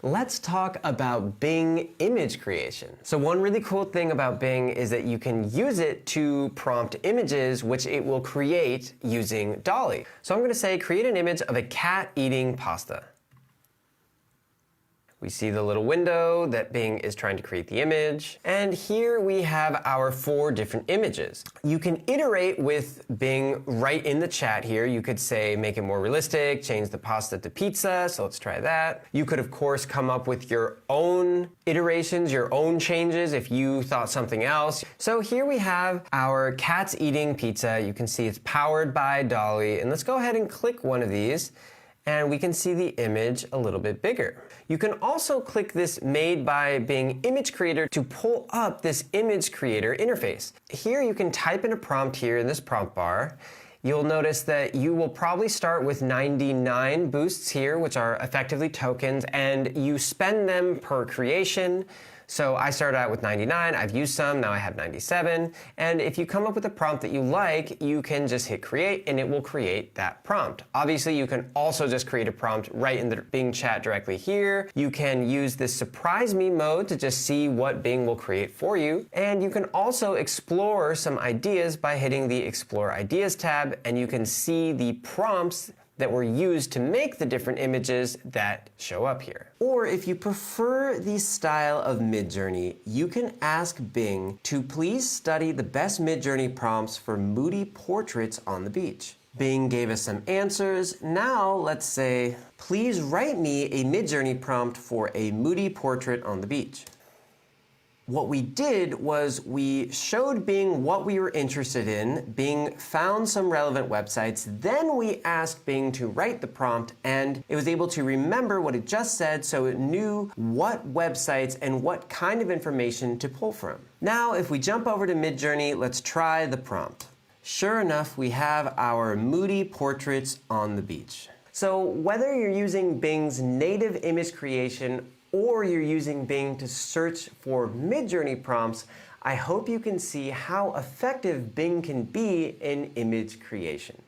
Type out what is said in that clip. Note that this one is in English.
let's talk about Bing image creation. So one really cool thing about Bing is that you can use it to prompt images, which it will create using DALL-E. So I'm going to say create an image of a cat eating pasta. We see the little window that Bing is trying to create the image. And here we have our 4 different images. You can iterate with Bing right in the chat here. You could say, make it more realistic, change the pasta to pizza. So let's try that. You could, of course, come up with your own iterations, your own changes if you thought something else. So here we have our cats eating pizza. You can see it's powered by DALL-E. And let's go ahead and click one of these. And we can see the image a little bit bigger. You can also click this Made by Bing Image Creator to pull up this image creator interface. Here you can type in a prompt here in this prompt bar. You'll notice that you will probably start with 99 boosts here, which are effectively tokens, and you spend them per creation. So I started out with 99, I've used some, now I have 97. And if you come up with a prompt that you like, you can just hit create and it will create that prompt. Obviously, you can also just create a prompt right in the Bing chat directly here. You can use this surprise me mode to just see what Bing will create for you. And you can also explore some ideas by hitting the Explore Ideas tab, and you can see the prompts that were used to make the different images that show up here. Or if you prefer the style of Midjourney, you can ask Bing to please study the best Midjourney prompts for moody portraits on the beach. Bing gave us some answers. Now let's say, please write me a Midjourney prompt for a moody portrait on the beach. What we did was we showed Bing what we were interested in. Bing found some relevant websites. Then we asked Bing to write the prompt, and it was able to remember what it just said, so it knew what websites and what kind of information to pull from. Now, if we jump over to Midjourney, let's try the prompt. Sure enough, we have our moody portraits on the beach. So whether you're using Bing's native image creation or you're using Bing to search for Midjourney prompts, I hope you can see how effective Bing can be in image creation.